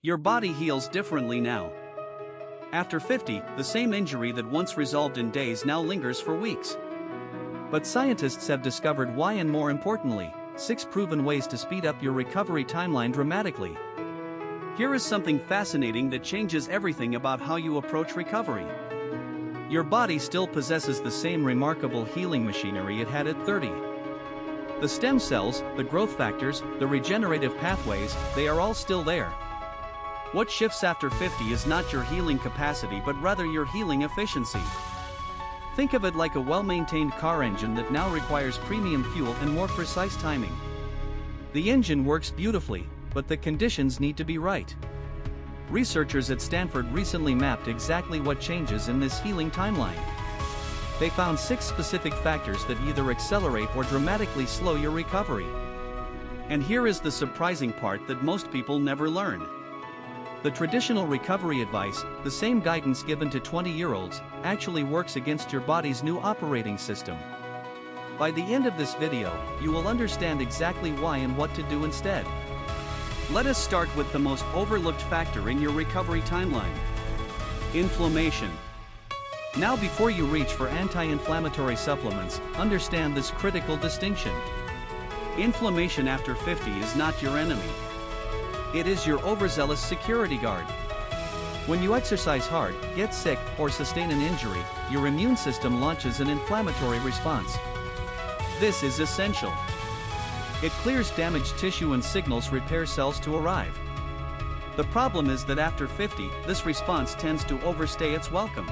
Your body heals differently now. After 50, the same injury that once resolved in days now lingers for weeks. But scientists have discovered why, and more importantly, 6 proven ways to speed up your recovery timeline dramatically. Here is something fascinating that changes everything about how you approach recovery. Your body still possesses the same remarkable healing machinery it had at 30. The stem cells, the growth factors, the regenerative pathways, they are all still there. What shifts after 50 is not your healing capacity but rather your healing efficiency. Think of it like a well-maintained car engine that now requires premium fuel and more precise timing. The engine works beautifully, but the conditions need to be right. Researchers at Stanford recently mapped exactly what changes in this healing timeline. They found 6 specific factors that either accelerate or dramatically slow your recovery. And here is the surprising part that most people never learn. The traditional recovery advice, the same guidance given to 20-year-olds, actually works against your body's new operating system. By the end of this video, you will understand exactly why and what to do instead. Let us start with the most overlooked factor in your recovery timeline: inflammation. Now, before you reach for anti-inflammatory supplements, understand this critical distinction. Inflammation after 50 is not your enemy. It is your overzealous security guard. When you exercise hard, get sick, or sustain an injury, your immune system launches an inflammatory response. This is essential. It clears damaged tissue and signals repair cells to arrive. The problem is that after 50, this response tends to overstay its welcome.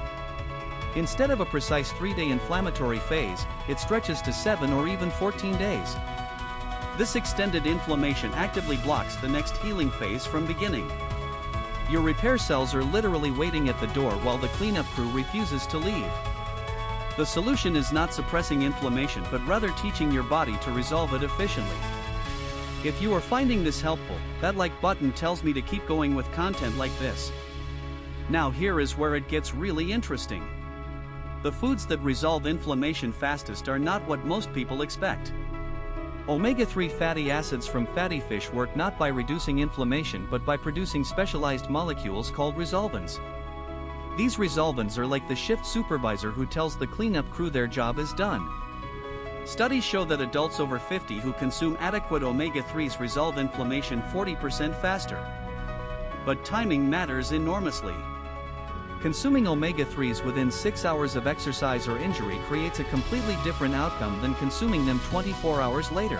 Instead of a precise 3-day inflammatory phase, it stretches to 7 or even 14 days. This extended inflammation actively blocks the next healing phase from beginning. Your repair cells are literally waiting at the door while the cleanup crew refuses to leave. The solution is not suppressing inflammation but rather teaching your body to resolve it efficiently. If you are finding this helpful, that like button tells me to keep going with content like this. Now here is where it gets really interesting. The foods that resolve inflammation fastest are not what most people expect. Omega-3 fatty acids from fatty fish work not by reducing inflammation but by producing specialized molecules called resolvins. These resolvins are like the shift supervisor who tells the cleanup crew their job is done. Studies show that adults over 50 who consume adequate omega-3s resolve inflammation 40% faster. But timing matters enormously. Consuming omega-3s within 6 hours of exercise or injury creates a completely different outcome than consuming them 24 hours later.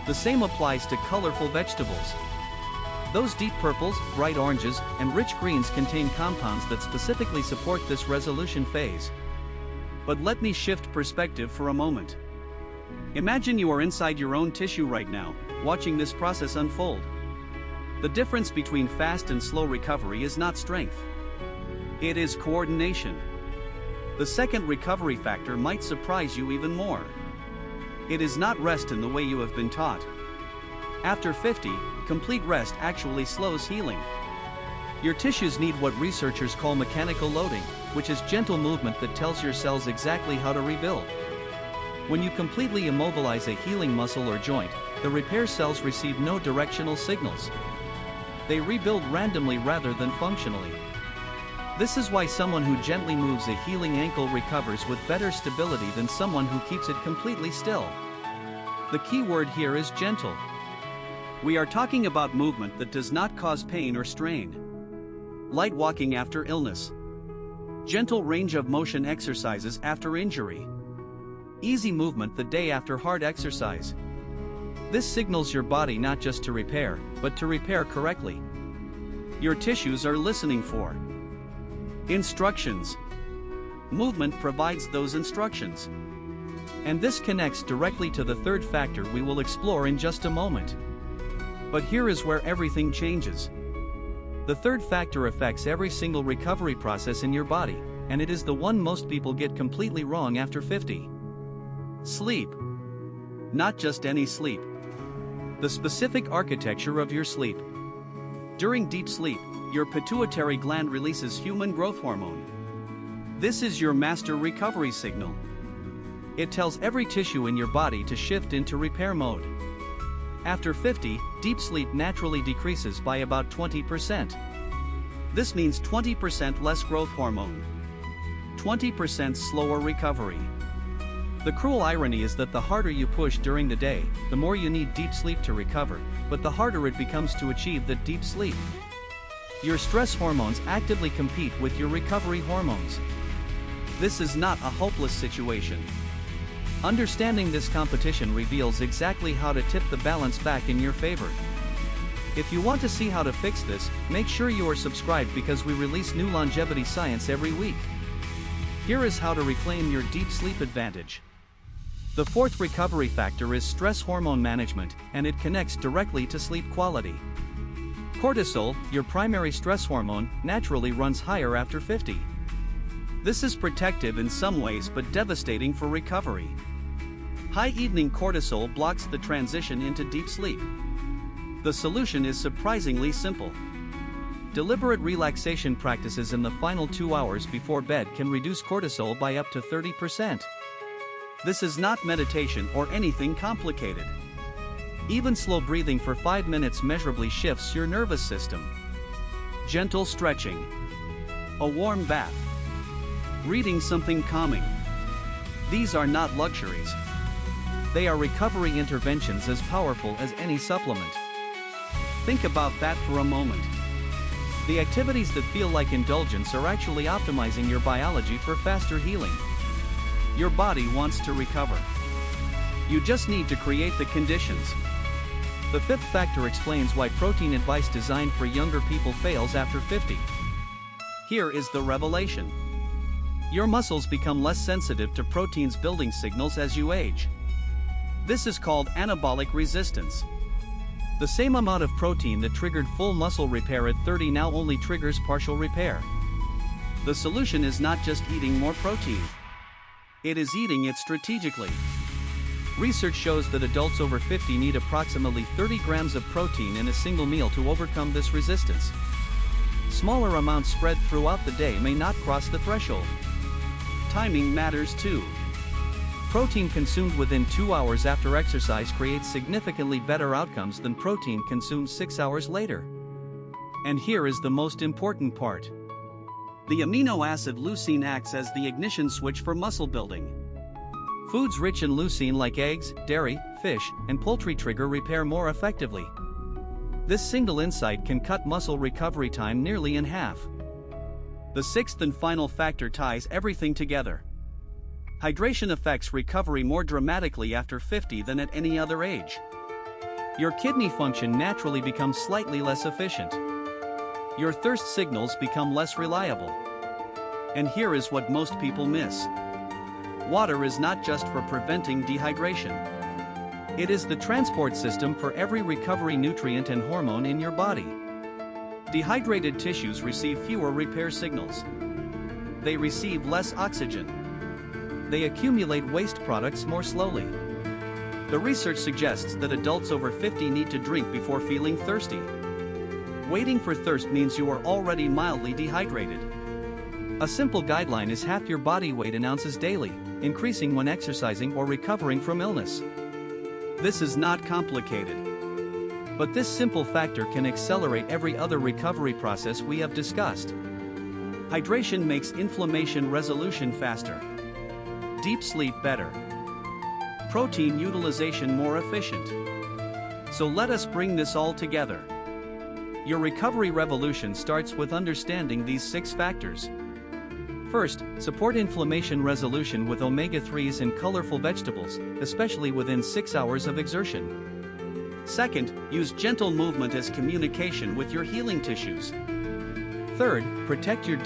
The same applies to colorful vegetables. Those deep purples, bright oranges, and rich greens contain compounds that specifically support this resolution phase. But let me shift perspective for a moment. Imagine you are inside your own tissue right now, watching this process unfold. The difference between fast and slow recovery is not strength. It is coordination. The second recovery factor might surprise you even more. It is not rest in the way you have been taught. After 50, complete rest actually slows healing. Your tissues need what researchers call mechanical loading, which is gentle movement that tells your cells exactly how to rebuild. When you completely immobilize a healing muscle or joint, the repair cells receive no directional signals. They rebuild randomly rather than functionally. This is why someone who gently moves a healing ankle recovers with better stability than someone who keeps it completely still. The key word here is gentle. We are talking about movement that does not cause pain or strain. Light walking after illness. Gentle range of motion exercises after injury. Easy movement the day after hard exercise. This signals your body not just to repair, but to repair correctly. Your tissues are listening for instructions. Movement provides those instructions. And this connects directly to the third factor we will explore in just a moment. But here is where everything changes. The third factor affects every single recovery process in your body, and it is the one most people get completely wrong after 50. Sleep. Not just any sleep. The specific architecture of your sleep. During deep sleep, your pituitary gland releases human growth hormone. This is your master recovery signal. It tells every tissue in your body to shift into repair mode. After 50, deep sleep naturally decreases by about 20%. This means 20% less growth hormone, 20% slower recovery. The cruel irony is that the harder you push during the day, the more you need deep sleep to recover, but the harder it becomes to achieve that deep sleep. Your stress hormones actively compete with your recovery hormones. This is not a hopeless situation. Understanding this competition reveals exactly how to tip the balance back in your favor. If you want to see how to fix this, make sure you are subscribed because we release new longevity science every week. Here is how to reclaim your deep sleep advantage. The fourth recovery factor is stress hormone management, and it connects directly to sleep quality. Cortisol, your primary stress hormone, naturally runs higher after 50. This is protective in some ways but devastating for recovery. High evening cortisol blocks the transition into deep sleep. The solution is surprisingly simple. Deliberate relaxation practices in the final 2 hours before bed can reduce cortisol by up to 30%. This is not meditation or anything complicated. Even slow breathing for 5 minutes measurably shifts your nervous system. Gentle stretching, a warm bath, reading something calming. These are not luxuries. They are recovery interventions as powerful as any supplement. Think about that for a moment. The activities that feel like indulgence are actually optimizing your biology for faster healing. Your body wants to recover. You just need to create the conditions. The fifth factor explains why protein advice designed for younger people fails after 50. Here is the revelation. Your muscles become less sensitive to protein's building signals as you age. This is called anabolic resistance. The same amount of protein that triggered full muscle repair at 30 now only triggers partial repair. The solution is not just eating more protein. It is eating it strategically. Research shows that adults over 50 need approximately 30 grams of protein in a single meal to overcome this resistance. Smaller amounts spread throughout the day may not cross the threshold. Timing matters too. Protein consumed within 2 hours after exercise creates significantly better outcomes than protein consumed 6 hours later. And here is the most important part. The amino acid leucine acts as the ignition switch for muscle building. Foods rich in leucine like eggs, dairy, fish, and poultry trigger repair more effectively. This single insight can cut muscle recovery time nearly in half. The sixth and final factor ties everything together. Hydration affects recovery more dramatically after 50 than at any other age. Your kidney function naturally becomes slightly less efficient. Your thirst signals become less reliable. And here is what most people miss. Water is not just for preventing dehydration. It is the transport system for every recovery nutrient and hormone in your body. Dehydrated tissues receive fewer repair signals. They receive less oxygen. They accumulate waste products more slowly. The research suggests that adults over 50 need to drink before feeling thirsty. Waiting for thirst means you are already mildly dehydrated. A simple guideline is half your body weight in ounces daily, increasing when exercising or recovering from illness. This is not complicated. But this simple factor can accelerate every other recovery process we have discussed. Hydration makes inflammation resolution faster. Deep sleep better. Protein utilization more efficient. So let us bring this all together. Your recovery revolution starts with understanding these 6 factors. First, support inflammation resolution with omega-3s and colorful vegetables, especially within 6 hours of exertion. Second, use gentle movement as communication with your healing tissues. Third, protect your